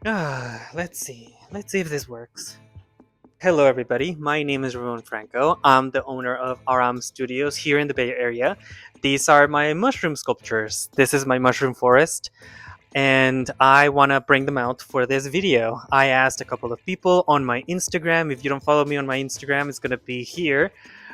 Let's see. Let's see if this works. Hello, everybody. My name is Ramon Franco. I'm the owner of Aram Studios here in the Bay Area. These are my mushroom sculptures. This is my mushroom forest, and I want to bring them out for this video. I asked a couple of people on my Instagram. If you don't follow me on my Instagram, it's going to be here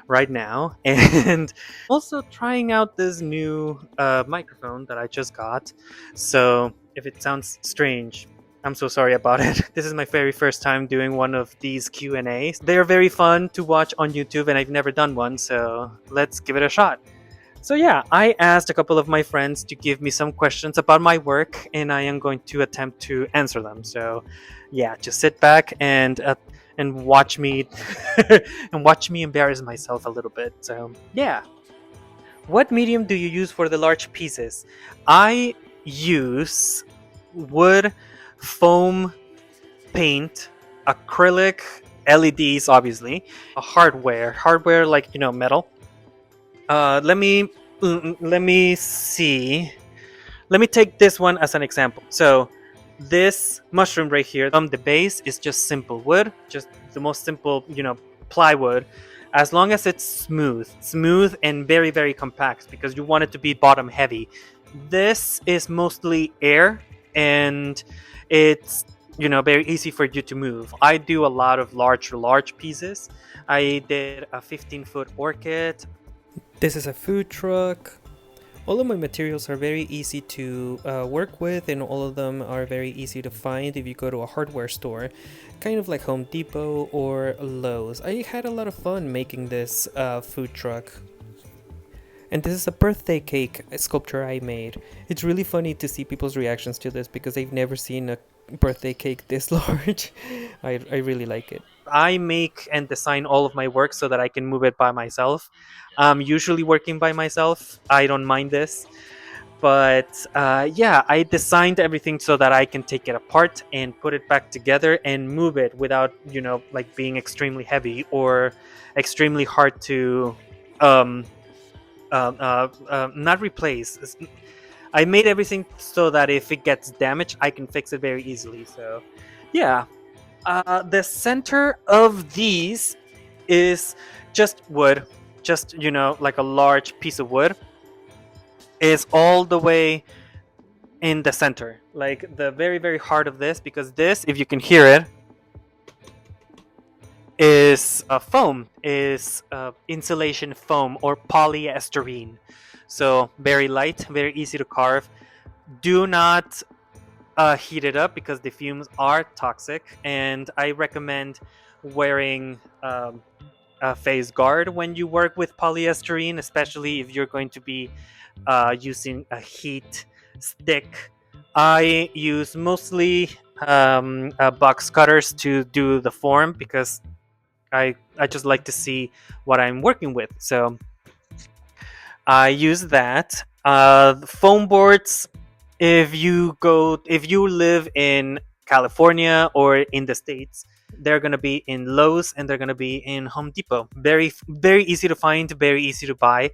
right now. And also trying out this new microphone that I just got. So if it sounds strange, I'm so sorry about it. This is my very first time doing one of these Q&As. They're very fun to watch on YouTube, and I've never done one, so let's give it a shot. So yeah, I asked a couple of my friends to give me some questions about my work, and I am going to attempt to answer them. So yeah, just sit back and watch me and watch me embarrass myself a little bit. So yeah, what medium do you use for the large pieces? I use wood, foam, paint, acrylic, LEDs, obviously, hardware like metal. Let me see. Let me take this one as an example. So this mushroom right here, the base is just simple wood, just the most simple, plywood. As long as it's smooth and very, very compact, because you want it to be bottom heavy. This is mostly air, and it's very easy for you to move. I do a lot of large pieces. I did a 15-foot orchid. This is a food truck. All of my materials are very easy to work with, and all of them are very easy to find if you go to a hardware store, kind of like Home Depot or Lowe's. I had a lot of fun making this food truck. And this is a birthday cake sculpture I made. It's really funny to see people's reactions to this because they've never seen a birthday cake this large. I really like it. I make and design all of my work so that I can move it by myself. I'm usually working by myself. I don't mind this. But yeah, I designed everything so that I can take it apart and put it back together and move it without, like being extremely heavy or extremely hard to um, not replace. I made everything so that if it gets damaged, I can fix it very easily. So, yeah. The center of these is just wood, just like a large piece of wood. Is all the way in the center, like the very, very heart of this, because this, if you can hear it, is foam, is insulation foam or polyester. So very light, very easy to carve. Do not heat it up because the fumes are toxic, and I recommend wearing a face guard when you work with polyester, especially if you're going to be using a heat stick. I use mostly box cutters to do the form because I just like to see what I'm working with. So I use that. Foam boards. If you live in California or in the States, they're gonna be in Lowe's and they're gonna be in Home Depot. Very, very easy to find, very easy to buy.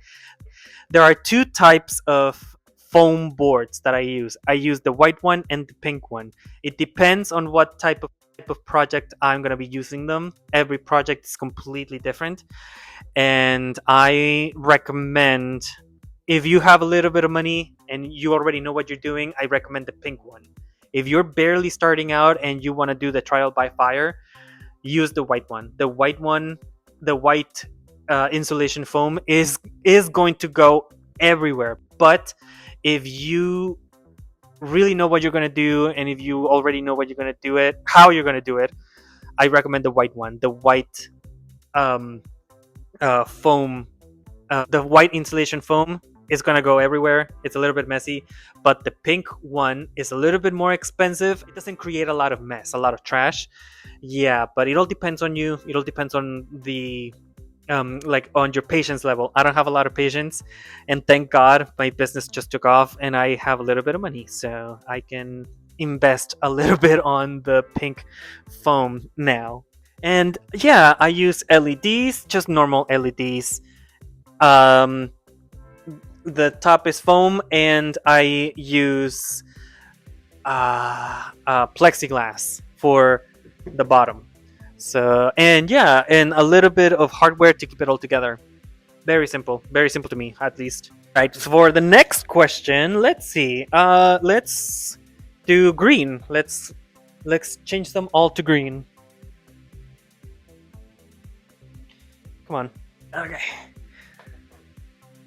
There are two types of foam boards that I use. I use the white one and the pink one. It depends on what type of project I'm going to be using them. Every project is completely different. And I recommend, if you have a little bit of money and you already know what you're doing, I recommend the pink one. If you're barely starting out and you want to do the trial by fire, use the white one. The white insulation foam is going to go everywhere. But if you really know what you're going to do, and if you already know what you're going to do it, how you're going to do it, I recommend the white one. The white um, foam, the white insulation foam is going to go everywhere. It's a little bit messy, but the pink one is a little bit more expensive. It doesn't create a lot of mess, a lot of trash. Yeah, but it all depends on you. It all depends on the like on your patience level. I don't have a lot of patience, and thank God my business just took off and I have a little bit of money, so I can invest a little bit on the pink foam now. And yeah, I use LEDs, just normal LEDs. um the top is foam, and I use plexiglass for the bottom. So, and yeah, and a little bit of hardware to keep it all together. Very simple to me, at least. Right, for the next question, let's see. Let's do green. Let's change them all to green. Come on. Okay.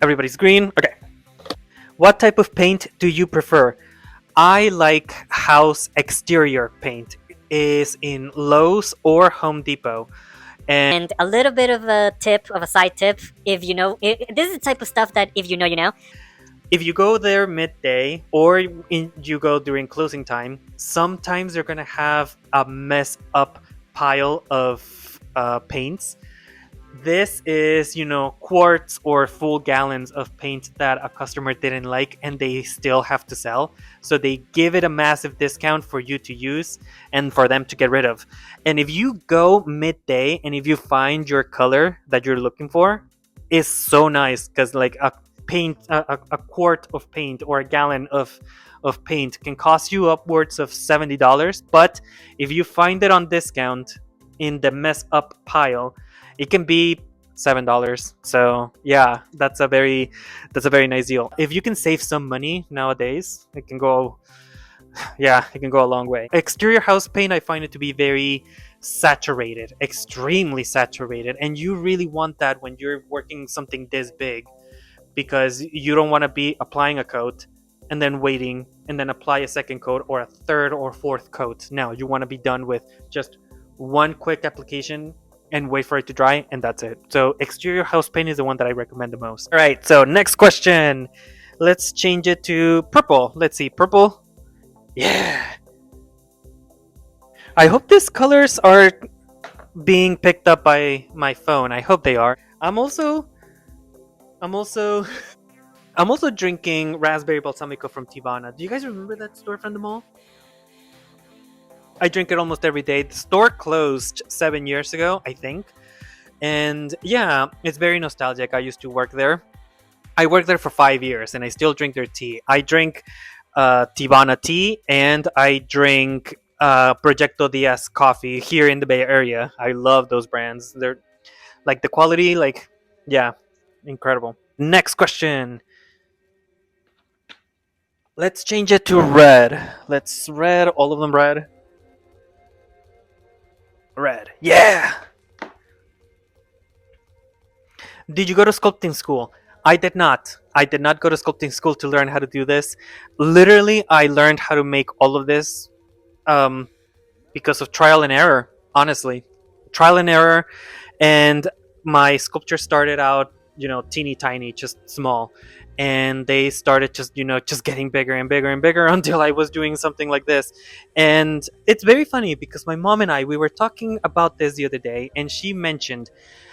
Everybody's green. Okay. What type of paint do you prefer? I like house exterior paint. Is in Lowe's or Home Depot. And And a little bit of a tip, of a side tip, if you know, this is the type of stuff that if you know, you know. if you go there midday or you go during closing time, sometimes they're gonna have a mess up pile of paints. This is, quarts or full gallons of paint that a customer didn't like and they still have to sell. So they give it a massive discount for you to use and for them to get rid of. And if you go midday and if you find your color that you're looking for, is so nice because like a quart of paint or a gallon of paint can cost you upwards of $70. But if you find it on discount in the mess up pile, it can be $7. So yeah, that's a very nice deal. If you can save some money nowadays, it can go yeah, it can go a long way. Exterior house paint, I find it to be very saturated, extremely saturated, and you really want that when you're working something this big because you don't want to be applying a coat and then waiting and then apply a second coat or a third or fourth coat. Now you want to be done with just one quick application and wait for it to dry, and that's it. So exterior house paint is the one that I recommend the most. All right, so next question. Let's change it to purple. Let's see, purple. Yeah. I hope these colors are being picked up by my phone. I hope they are. I'm also I'm also drinking raspberry balsamico from Tivana. Do you guys remember that store from the mall? I drink it almost every day. The store closed 7 years ago, I think. And yeah, it's very nostalgic. I used to work there. I worked there for 5 years and I still drink their tea. I drink Tivana tea and I drink Proyecto Diaz coffee here in the Bay Area. I love those brands. They're like the quality, like, yeah, incredible. Next question. Let's change it to red. Let's red, all of them red. Red. Yeah. Did you go to sculpting school? I did not. I did not go to sculpting school to learn how to do this. Literally, I learned how to make all of this um, because of trial and error, honestly. Trial and error. And my sculpture started out, teeny tiny, just small. And they started just getting bigger and bigger and bigger until I was doing something like this. And it's very funny because my mom and we were talking about this the other day, and she mentioned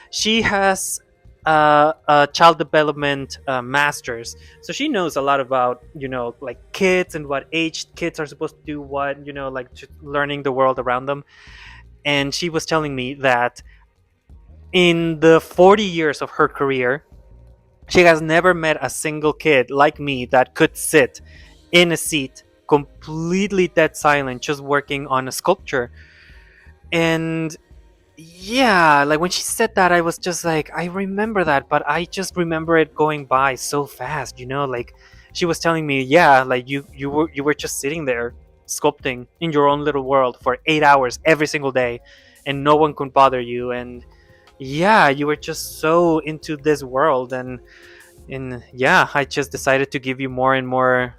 she has a child development master's, so she knows a lot about like kids and what age kids are supposed to do what, like just learning the world around them. And she was telling me that in the 40 years of her career, she has never met a single kid like me that could sit in a seat completely dead silent just working on a sculpture. And yeah, like when she said that, I was just like, I remember that, but I just remember it going by so fast, like she was telling me, yeah, like you were just sitting there sculpting in your own little world for 8 hours every single day, and no one could bother you. And yeah, you were just so into this world. And yeah, I just decided to give you more and more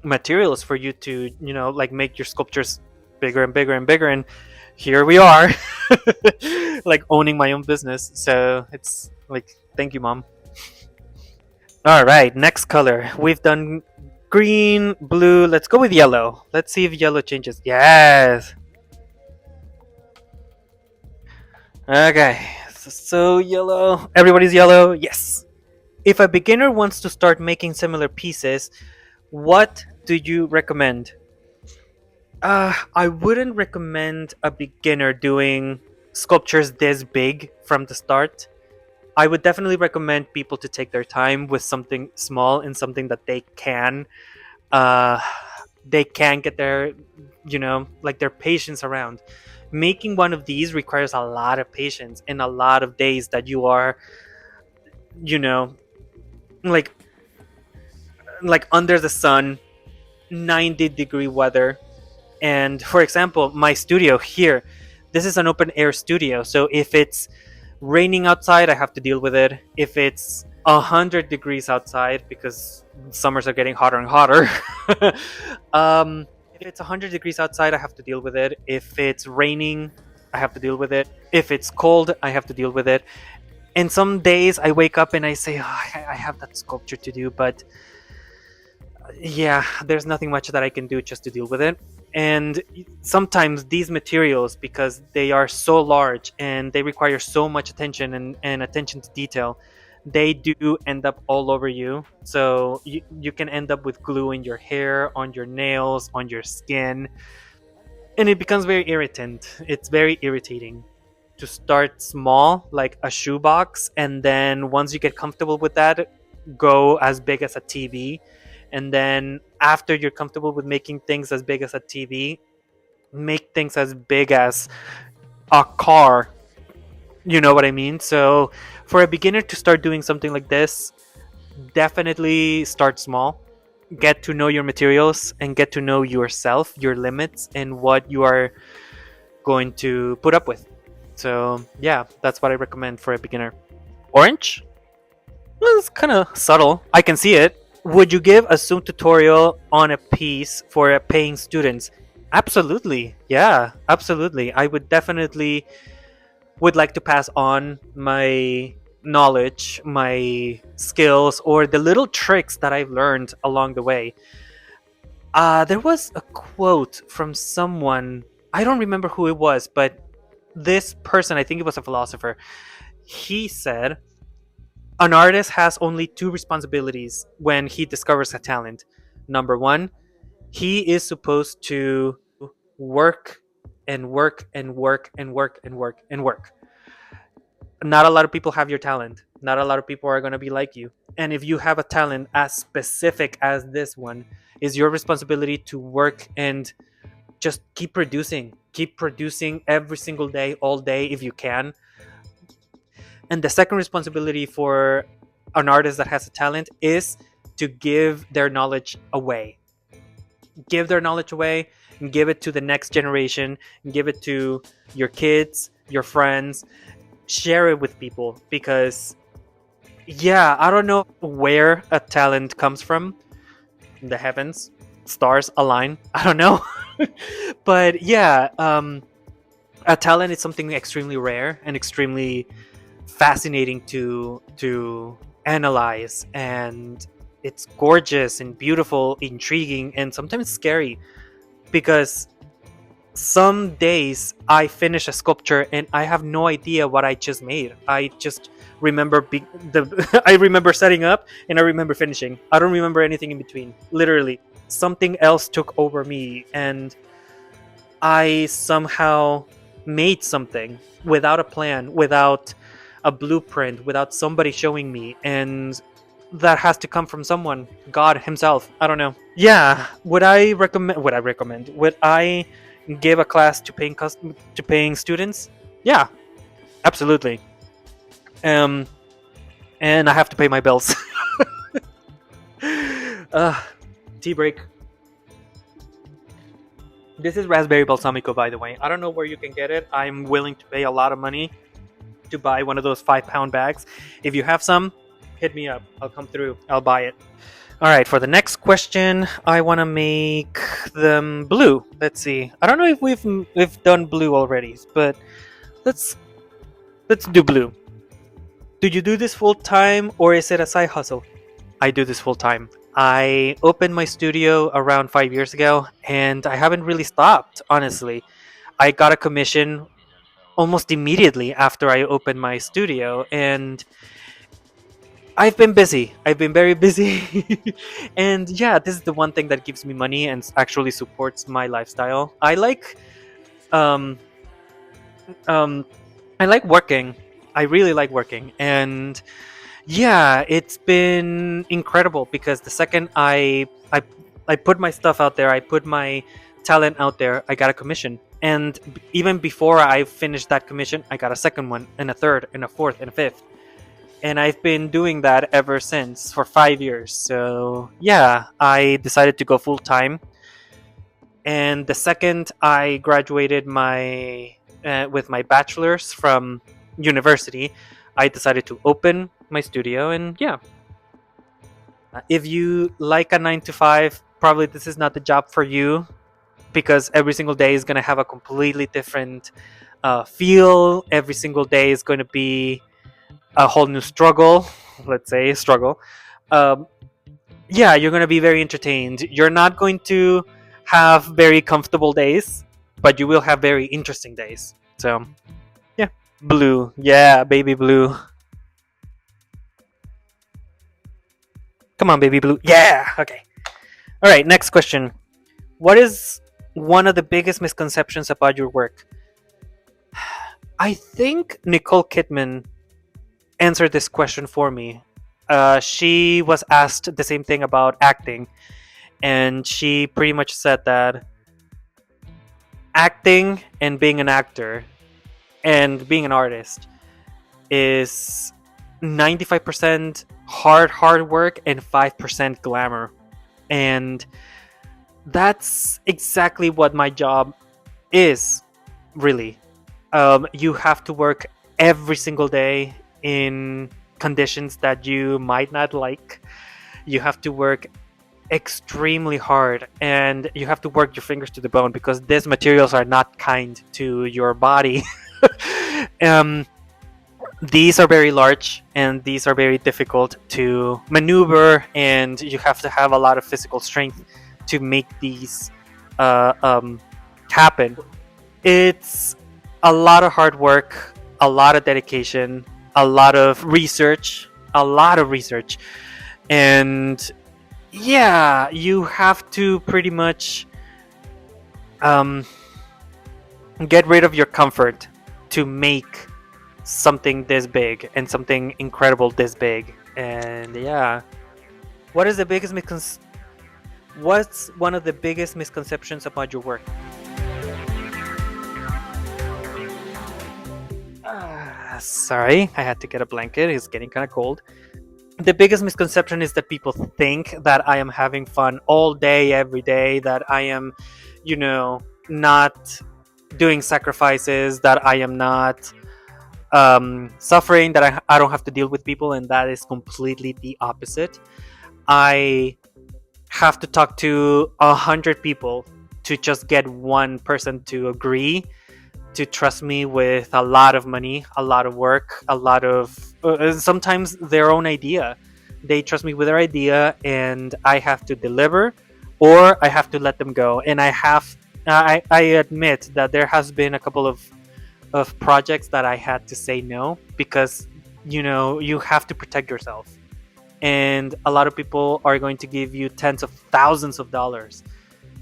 materials for you to like make your sculptures bigger and bigger and bigger. And here we are, like owning my own business. So it's like, thank you, mom. All right, next color. We've done green, blue. Let's go with yellow. Let's see if yellow changes. Yes. Okay. So yellow. Everybody's yellow. Yes. If a beginner wants to start making similar pieces, what do you recommend? I wouldn't recommend a beginner doing sculptures this big from the start. I would definitely recommend people to take their time with something small and something that they can uh, they can't get their, like their patience around. Making one of these requires a lot of patience and a lot of days that you are, you know like under the sun, 90-degree weather. And for example, my studio here, this is an open air studio, so if it's raining outside, I have to deal with it. If it's 100 degrees outside, because summers are getting hotter and hotter, if it's 100 degrees outside, I have to deal with it. If it's raining, I have to deal with it. If it's cold, I have to deal with it. And some days I wake up and I say, oh, I have that sculpture to do, but yeah, there's nothing much that I can do just to deal with it. And sometimes these materials, because they are so large and they require so much attention and attention to detail, they do end up all over you. So you can end up with glue in your hair, on your nails, on your skin, and it becomes very irritant. It's very irritating to start small, like a shoebox, and then once you get comfortable with that, go as big as a TV. And then after you're comfortable with making things as big as a TV, make things as big as a car. You know what I mean? So for a beginner to start doing something like this, definitely start small. Get to know your materials and get to know yourself, your limits, and what you are going to put up with. So yeah, that's what I recommend for a beginner. Orange? Well, it's kind of subtle. I can see it. Would you give a Zoom tutorial on a piece for paying students? Absolutely. Yeah, absolutely. I would definitely would like to pass on my knowledge, my skills, or the little tricks that I've learned along the way. There was a quote from someone. I don't remember who it was, but this person, I think it was a philosopher, he said, an artist has only two responsibilities when he discovers a talent. Number one, he is supposed to work and work and work and work and work and work. Not a lot of people have your talent. Not a lot of people are going to be like you. And if you have a talent as specific as this one, is your responsibility to work and just keep producing. Keep producing every single day, all day if you can. And the second responsibility for an artist that has a talent is to give their knowledge away. Give their knowledge away and give it to the next generation, and give it to your kids, your friends. Share it with people, because yeah, I don't know where a talent comes from. The heavens, stars align. I don't know. But yeah, a talent is something extremely rare and extremely fascinating to analyze, and it's gorgeous and beautiful, intriguing, and sometimes scary, because some days I finish a sculpture and I have no idea what I just made. I just remember I remember setting up and I remember finishing. I don't remember anything in between. Literally, something else took over me and I somehow made something without a plan, without a blueprint, without somebody showing me, and that has to come from someone, God himself. I don't know. Yeah, would I recommend? Would I recommend? Would I give a class to paying students? Yeah, absolutely. Um, and I have to pay my bills. uh, Tea break. This is raspberry balsamico, by the way. I don't know where you can get it. I'm willing to pay a lot of money to buy one of those 5-pound bags. If you have some, hit me up. I'll come through. I'll buy it. All right, for the next question, I want to make them blue. Let's see. I don't know if we've done blue already, but let's do blue. Do you do this full time or is it a side hustle? I do this full time. I opened my studio around 5 years ago, and I haven't really stopped. Honestly, I got a commission almost immediately after I opened my studio, and I've been busy. I've been very busy. And yeah, this is the one thing that gives me money and actually supports my lifestyle. Um um I like working. I really like working. And yeah, it's been incredible because the second I I put my stuff out there, I put my talent out there, I got a commission. And even before I finished that commission, I got a second one, and a third, and a fourth, and a fifth. And I've been doing that ever since for 5 years. So yeah, I decided to go full time. And the second I graduated my with my bachelor's from university, I decided to open my studio. And yeah, if you like a 9 to 5, probably this is not the job for you, because every single day is going to have a completely different feel. Every single day is going to be a whole new struggle. Let's say struggle. Um, yeah, you're going to be very entertained. You're not going to have very comfortable days, but you will have very interesting days. So yeah, blue. Yeah, baby blue. Come on, baby blue. Yeah. Okay. All right. Next question. What is one of the biggest misconceptions about your work? I think Nicole Kidman answered this question for me. She was asked the same thing about acting, and she pretty much said that acting and being an actor and being an artist is 95% hard work and 5% glamour. And that's exactly what my job is, really. You have to work every single day in conditions that you might not like. You have to work extremely hard, and you have to work your fingers to the bone, because these materials are not kind to your body. um, these are very large, and these are very difficult to maneuver, and you have to have a lot of physical strength to make these happen. It's a lot of hard work, a lot of dedication, a lot of research, and yeah, you have to pretty much um, get rid of your comfort to make something this big and something incredible this big. And yeah, what is the biggest what's one of the biggest misconceptions about your work? Sorry, I had to get a blanket. It's getting kind of cold. The biggest misconception is that people think that I am having fun all day, every day, that I am, not doing sacrifices, that I am not suffering, that I don't have to deal with people, and that is completely the opposite. I have to talk to 100 people to just get one person to agree to trust me with a lot of money, a lot of work, a lot of sometimes their own idea. They trust me with their idea, and I have to deliver, or I have to let them go. And I admit that there has been a couple of projects that I had to say no, because you have to protect yourself, and a lot of people are going to give you tens of thousands of dollars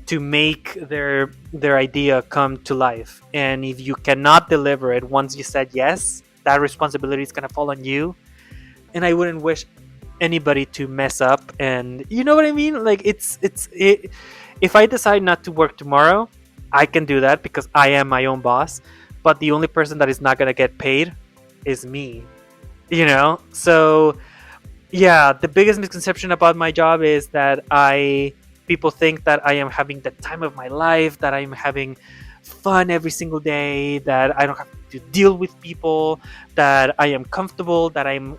to make their idea come to life. And if you cannot deliver it once you said yes, that responsibility is going to fall on you. And I wouldn't wish anybody to mess up. And you know what I mean? Like if I decide not to work tomorrow, I can do that because I am my own boss. But the only person that is not going to get paid is me. So yeah, the biggest misconception about my job is that people think that I am having the time of my life, that I'm having fun every single day, that I don't have to deal with people, that I am comfortable, that I'm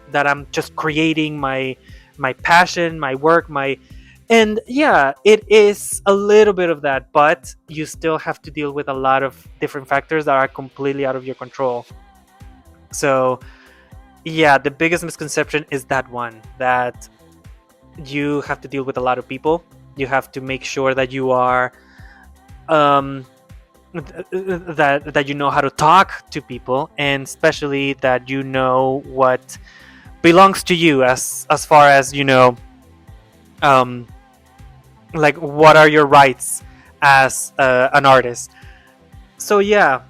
just creating my passion, my work, and yeah, it is a little bit of that, but you still have to deal with a lot of different factors that are completely out of your control. So yeah, the biggest misconception is that one, that you have to deal with a lot of people. You have to make sure that you are that you know how to talk to people, and especially that you know what belongs to you, as far as um like what are your rights as an artist. So yeah,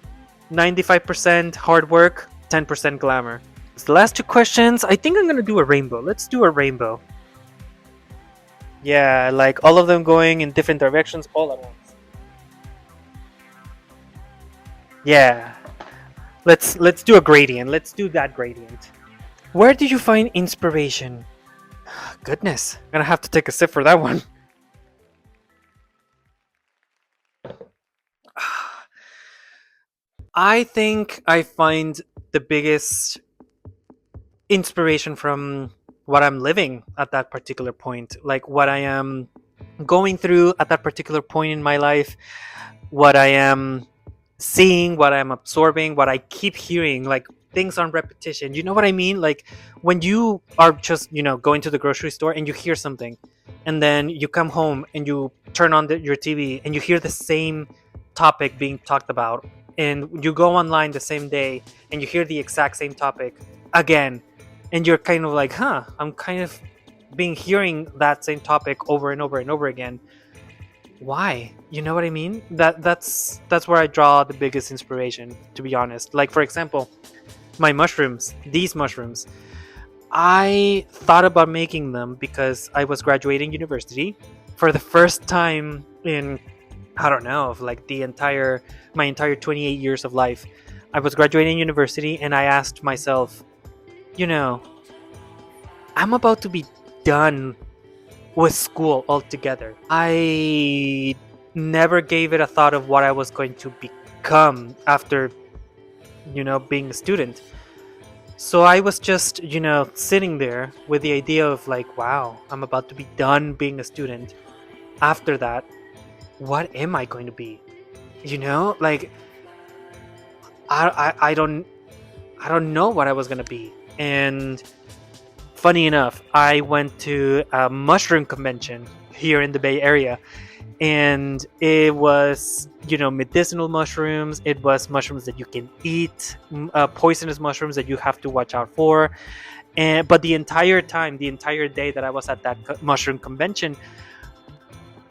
95% hard work, 10% glamour. The last two questions, I think I'm gonna do a rainbow. Let's do a rainbow. Yeah, like all of them going in different directions all at once. Yeah. Let's do a gradient. Let's do that gradient. Where did you find inspiration? Goodness, I'm gonna have to take a sip for that one. I think I find the biggest inspiration from what I'm living at that particular point, like what I am going through at that particular point in my life, what I am seeing, what I'm absorbing, what I keep hearing, like things on repetition. You know what I mean? Like when you are just, going to the grocery store and you hear something, and then you come home and you turn on your TV and you hear the same topic being talked about, and you go online the same day and you hear the exact same topic again, and you're kind of like, huh, I'm kind of being hearing that same topic over and over and over again. Why? You know what I mean? That's where I draw the biggest inspiration, to be honest. Like, for example, my mushrooms, these mushrooms, I thought about making them because I was graduating university for the first time in, I don't know, of like my entire 28 years of life. I was graduating university and I asked myself, you know I'm about to be done with school altogether. I never gave it a thought of what I was going to become after, being a student. So I was just, sitting there with the idea of like, wow, I'm about to be done being a student. After that, what am I going to be? Like I don't know what I was going to be. And funny enough, I went to a mushroom convention here in the Bay Area, and it was, medicinal mushrooms. It was mushrooms that you can eat, poisonous mushrooms that you have to watch out for. And but the entire time, the entire day that I was at that mushroom convention,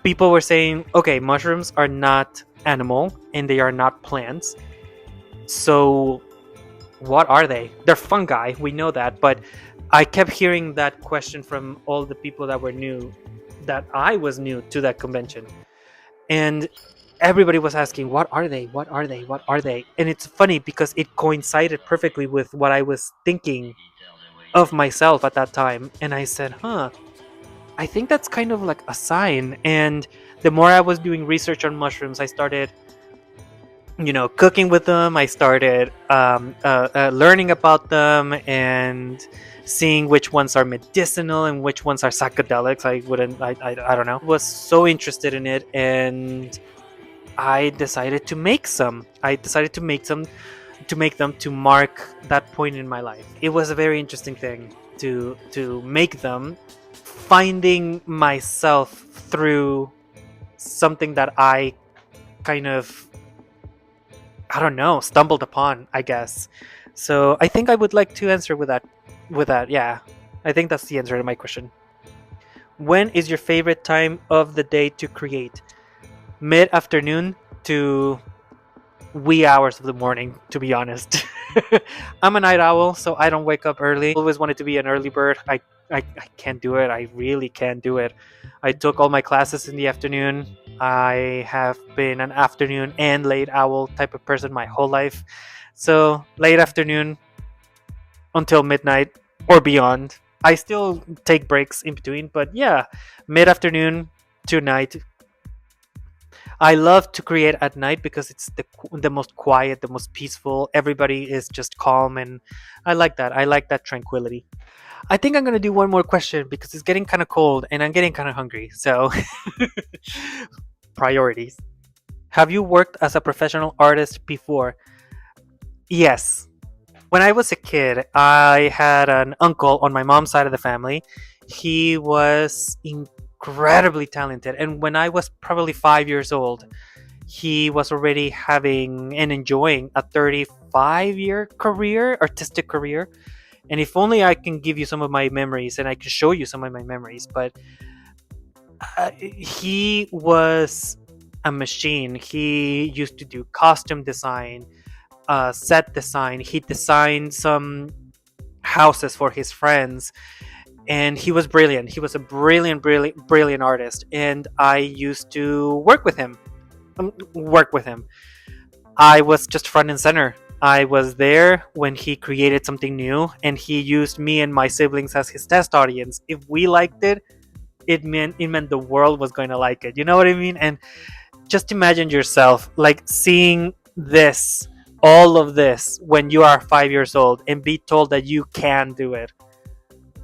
people were saying, okay, mushrooms are not animal and they are not plants, so what are they? They're fungi, we know that, but I kept hearing that question from all the people that were new, that I was new to that convention. And everybody was asking, what are they? What are they? What are they? And it's funny because it coincided perfectly with what I was thinking of myself at that time. And I said, huh, I think that's kind of like a sign. And the more I was doing research on mushrooms, I started, cooking with them. I started learning about them and seeing which ones are medicinal and which ones are psychedelics. I don't know. Was so interested in it, and I decided to make some. I decided to make them to mark that point in my life. It was a very interesting thing to make them, finding myself through something that I kind of, I don't know, stumbled upon, I guess. So I think I would like to answer with that. Yeah. I think that's the answer to my question. When is your favorite time of the day to create? Mid afternoon to wee hours of the morning, to be honest. I'm a night owl, so I don't wake up early. Always wanted to be an early bird. I can't do it. I really can't do it. I took all my classes in the afternoon. I have been an afternoon and late owl type of person my whole life. So late afternoon until midnight or beyond. I still take breaks in between, but yeah, mid afternoon to night. I love to create at night because it's the most quiet, the most peaceful. Everybody is just calm, and I like that. I like that tranquility. I think I'm gonna do one more question because it's getting kind of cold and I'm getting kind of hungry. So, priorities. Have you worked as a professional artist before? Yes. When I was a kid, I had an uncle on my mom's side of the family. He was incredibly talented, and when I was probably 5 years old, he was already having and enjoying a 35-year career, artistic career. And if only I can give you some of my memories and I can show you some of my memories. But he was a machine. He used to do costume design, set design. He designed some houses for his friends. and he was brilliant. He was a brilliant artist, and I used to work with him. I was just front and center. I was there when he created something new, and he used me and my siblings as his test audience. If we liked it, it meant the world was going to like it. You know what I mean? And just imagine yourself like seeing this, all of this, when you are 5 years old, and be told that you can do it.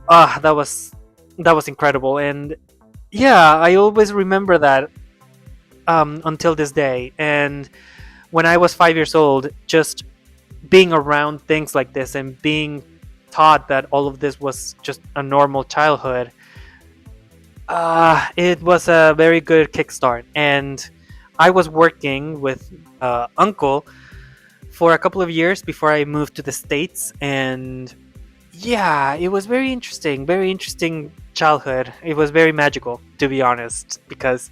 That was incredible. And yeah, I always remember that until this day. And when I was 5 years old, just being around things like this and being taught that all of this was just a normal childhood, it was a very good kickstart. And I was working with uncle for a couple of years before I moved to the States. And yeah, it was very interesting childhood. It was very magical, to be honest, because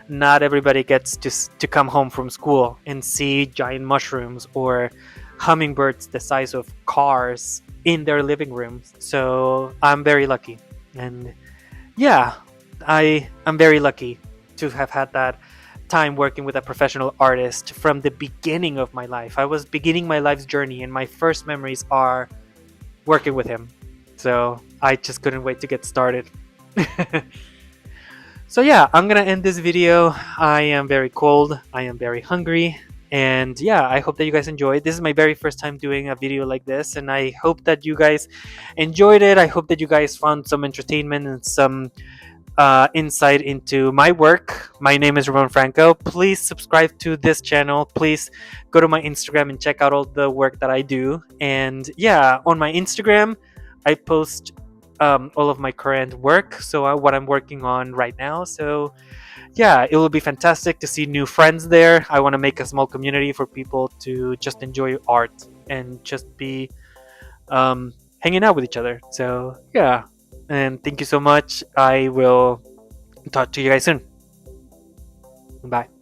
not everybody gets to come home from school and see giant mushrooms or hummingbirds the size of cars in their living rooms. So I'm very lucky. And yeah, I'm very lucky to have had that time working with a professional artist from the beginning of my life. I was beginning my life's journey, and my first memories are working with him. So I just couldn't wait to get started. So yeah, I'm gonna end this video. I am very cold, I am very hungry, and yeah, I hope that you guys enjoyed. This is my very first time doing a video like this, and I hope that you guys enjoyed it. I hope that you guys found some entertainment and some insight into my work. My name is Ramon Franco. Please subscribe to this channel. Please go to my Instagram and check out all the work that I do. And yeah, on my Instagram, I post all of my current work. So what I'm working on right now. So yeah, it will be fantastic to see new friends there. I want to make a small community for people to just enjoy art and just be hanging out with each other. So yeah, and thank you so much. I will talk to you guys soon. Bye.